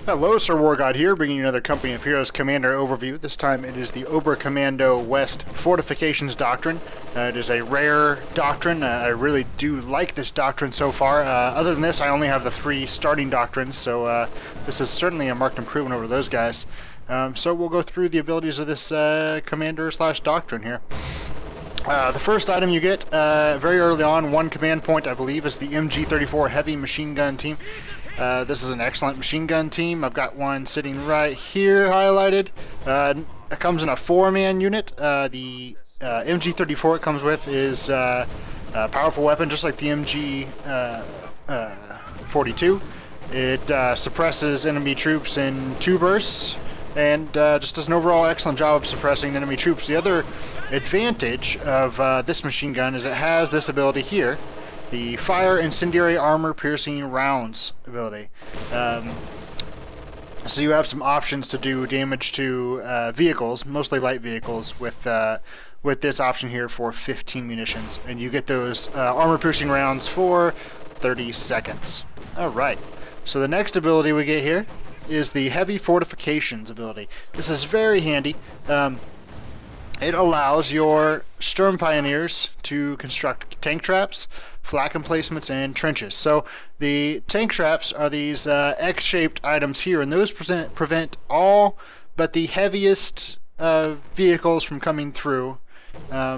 Hello, Sir War God here, bringing you another Company of Heroes Commander overview. This time it is the Oberkommando West Fortifications Doctrine. It is a rare doctrine. I really do like this doctrine so far. Other than this, I only have the 3 starting doctrines, so this is certainly a marked improvement over those guys. So we'll go through the abilities of this commander/doctrine here. The first item you get very early on, 1 command point, I believe, is the MG34 Heavy Machine Gun Team. This is an excellent machine gun team. I've got one sitting right here highlighted. It comes in a 4-man unit. The MG34 it comes with is a powerful weapon, just like the MG42. It suppresses enemy troops in 2 bursts, and just does an overall excellent job of suppressing enemy troops. The other advantage of this machine gun is it has this ability here, the Fire Incendiary Armor Piercing Rounds ability. So you have some options to do damage to vehicles, mostly light vehicles, with this option here for 15 munitions. And you get those armor piercing rounds for 30 seconds. Alright, so the next ability we get here is the Heavy Fortifications ability. This is very handy. It allows your Strimm pioneers to construct tank traps, flak emplacements, and trenches. So the tank traps are these X-shaped items here, and those prevent all but the heaviest vehicles from coming through.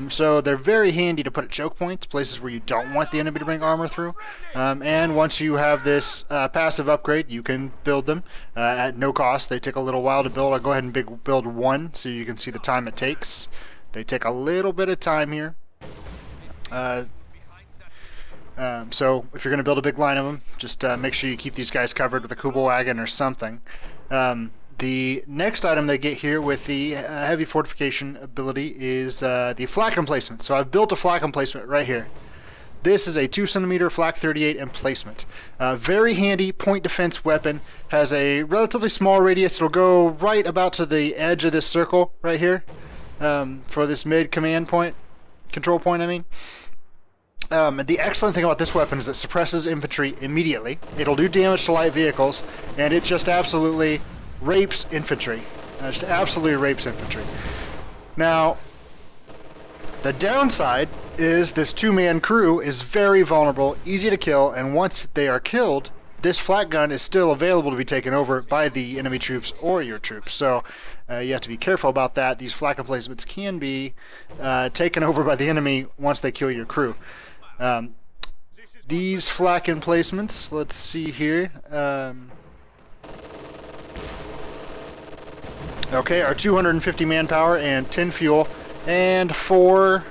So they're very handy to put at choke points, places where you don't want the enemy to bring armor through. And once you have this passive upgrade, you can build them at no cost. They take a little while to build. I'll go ahead and build 1 so you can see the time it takes. They take a little bit of time here. So if you're going to build a big line of them, just make sure you keep these guys covered with a Kuba wagon or something. The next item they get here with the heavy fortification ability is the Flak Emplacement. So I've built a Flak Emplacement right here. This is a 2cm Flak 38 emplacement. Very handy point defense weapon. Has a relatively small radius. It'll go right about to the edge of this circle right here for this mid command point, control point I mean. The excellent thing about this weapon is it suppresses infantry immediately. It'll do damage to light vehicles, and it just absolutely rapes infantry. Just absolutely rapes infantry. Now, the downside is this 2-man crew is very vulnerable, easy to kill, and once they are killed, this flak gun is still available to be taken over by the enemy troops or your troops. So you have to be careful about that. These flak emplacements can be taken over by the enemy once they kill your crew. These flak emplacements, let's see here. Okay, are 250 manpower and 10 fuel and 4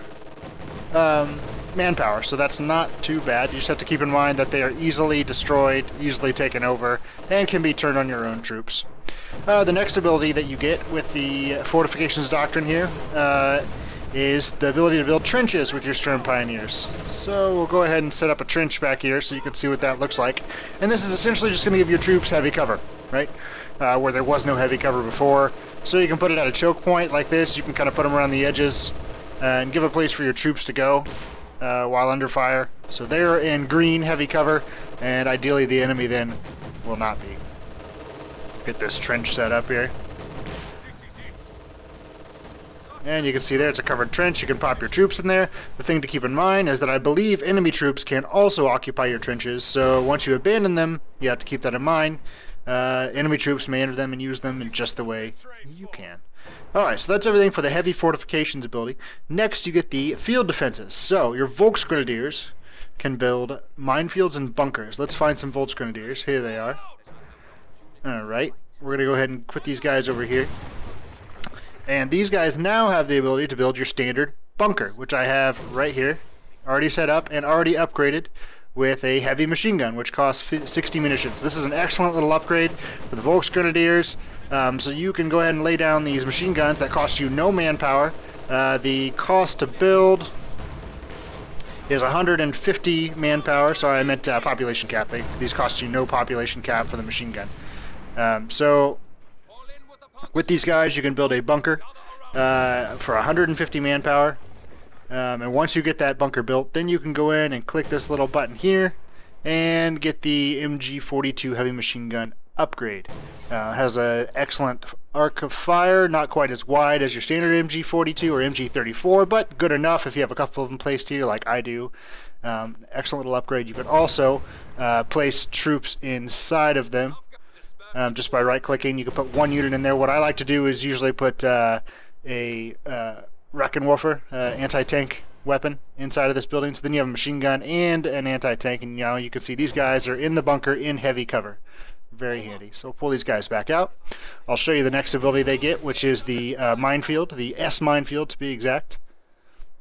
manpower, so that's not too bad. You just have to keep in mind that they are easily destroyed, easily taken over, and can be turned on your own troops. The next ability that you get with the Fortifications Doctrine here is the ability to build trenches with your Strimm pioneers. So we'll go ahead and set up a trench back here so you can see what that looks like. And this is essentially just going to give your troops heavy cover, right? Where there was no heavy cover before. So you can put it at a choke point like this. You can kind of put them around the edges and give a place for your troops to go while under fire. So they're in green heavy cover, and ideally the enemy then will not be. Get this trench set up here. And you can see there it's a covered trench. You can pop your troops in there. The thing to keep in mind is that I believe enemy troops can also occupy your trenches, so once you abandon them, you have to keep that in mind. Enemy troops may enter them and use them in just the way you can. Alright, so that's everything for the heavy fortifications ability. Next you get the field defenses. So your Volksgrenadiers can build minefields and bunkers. Let's find some Volksgrenadiers. Here they are. Alright, we're going to go ahead and put these guys over here. And these guys now have the ability to build your standard bunker, which I have right here, already set up and already upgraded with a heavy machine gun, which costs 60 munitions. This is an excellent little upgrade for the Volksgrenadiers. So you can go ahead and lay down these machine guns that cost you no manpower. The cost to build is 150 manpower. Sorry, I meant population cap. These cost you no population cap for the machine gun. So with these guys, you can build a bunker for 150 manpower. And once you get that bunker built, then you can go in and click this little button here and get the MG42 heavy machine gun upgrade. It has an excellent arc of fire, not quite as wide as your standard MG42 or MG34, but good enough if you have a couple of them placed here like I do. Excellent little upgrade. You can also place troops inside of them just by right-clicking. You can put one unit in there. What I like to do is usually put a Wreckenwerfer, anti-tank weapon inside of this building. So then you have a machine gun and an anti-tank, and you can see these guys are in the bunker in heavy cover. Very handy. So we'll pull these guys back out. I'll show you the next ability they get, which is the Minefield, the S Minefield to be exact.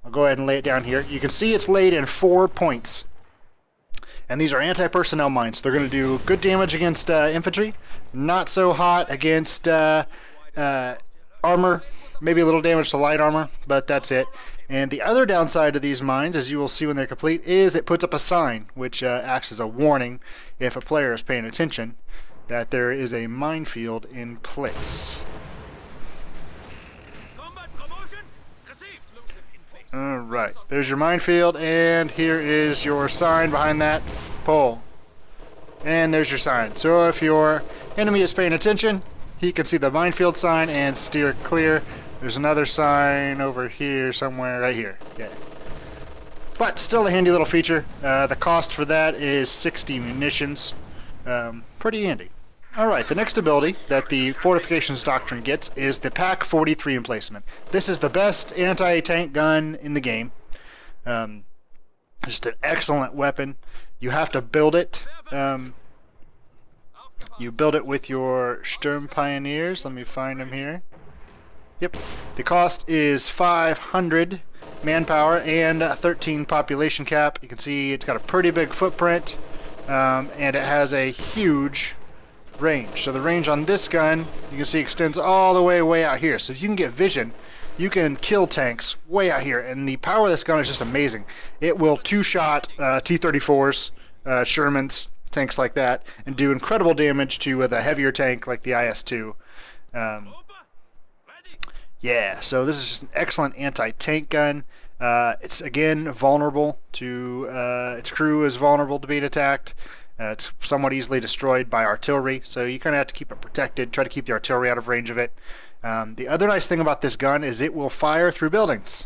I'll go ahead and lay it down here. You can see it's laid in 4 points. And these are anti-personnel mines. They're going to do good damage against infantry, not so hot against armor, maybe a little damage to light armor, but that's it. And the other downside of these mines, as you will see when they're complete, is it puts up a sign, which acts as a warning if a player is paying attention, that there is a minefield in place. Alright, there's your minefield, and here is your sign behind that pole. And there's your sign. So if your enemy is paying attention, he can see the minefield sign and steer clear. There's another sign over here somewhere, right here. Yeah. But still a handy little feature. The cost for that is 60 munitions. Pretty handy. Alright, the next ability that the Fortifications Doctrine gets is the Pak 43 Emplacement. This is the best anti-tank gun in the game. Just an excellent weapon. You have to build it. You build it with your Strimm Pioneers. Let me find them here. Yep. The cost is 500 manpower and 13 population cap. You can see it's got a pretty big footprint, and it has a huge range. So the range on this gun, you can see, extends all the way out here. So if you can get vision, you can kill tanks way out here. And the power of this gun is just amazing. It will two-shot T-34s, Shermans, tanks like that, and do incredible damage to the heavier tank like the IS-2. Yeah, so this is just an excellent anti-tank gun. It's, again, vulnerable to... its crew is vulnerable to being attacked. It's somewhat easily destroyed by artillery, so you kind of have to keep it protected, try to keep the artillery out of range of it. The other nice thing about this gun is it will fire through buildings,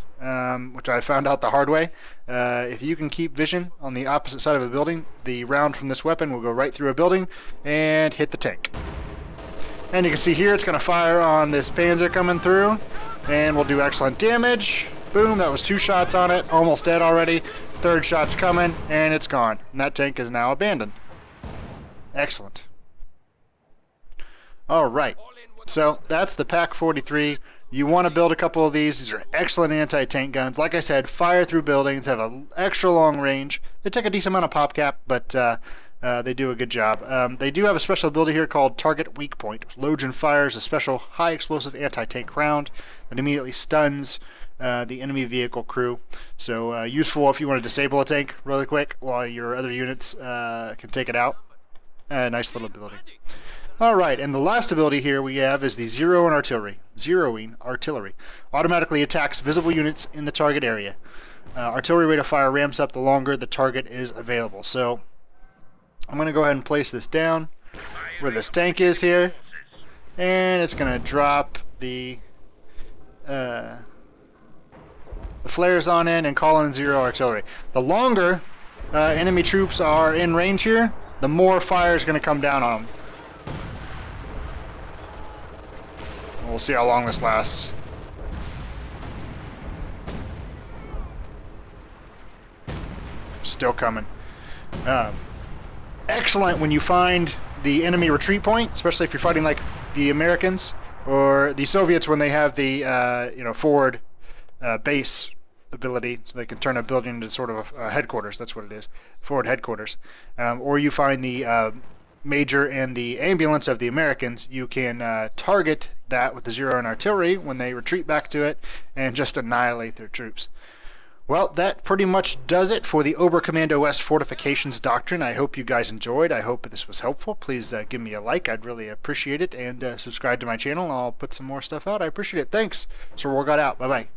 which I found out the hard way. If you can keep vision on the opposite side of a building, the round from this weapon will go right through a building and hit the tank. And you can see here it's going to fire on this Panzer coming through, and will do excellent damage. Boom, that was 2 shots on it, almost dead already. 3rd shot's coming, and it's gone. And that tank is now abandoned. Excellent. Alright, so that's the Pak 43. You want to build a couple of these. These are excellent anti-tank guns. Like I said, fire through buildings, have an extra long range. They take a decent amount of pop cap, but they do a good job. They do have a special ability here called Target Weak Point. Loads and fires a special high explosive anti-tank round that immediately stuns the enemy vehicle crew. So useful if you want to disable a tank really quick while your other units can take it out. Nice little ability. Alright, and the last ability here we have is the Zeroing Artillery. Zeroing Artillery. Automatically attacks visible units in the target area. Artillery rate of fire ramps up the longer the target is available. So I'm going to go ahead and place this down where this tank is here. And it's going to drop the flares on in and call in zero artillery. The longer enemy troops are in range here, the more fire is going to come down on them. We'll see how long this lasts. Still coming. Excellent when you find the enemy retreat point, especially if you're fighting like the Americans or the Soviets when they have the forward base ability, so they can turn a building into sort of a headquarters. That's what it is, forward headquarters. Or you find the major and the ambulance of the Americans. You can target that with the Zeroing Artillery when they retreat back to it and just annihilate their troops. Well, that pretty much does it for the Oberkommando West Fortifications Doctrine. I hope you guys enjoyed. I hope this was helpful. Please give me a like. I'd really appreciate it. And subscribe to my channel. I'll put some more stuff out. I appreciate it. Thanks. Sir War got out. Bye-bye.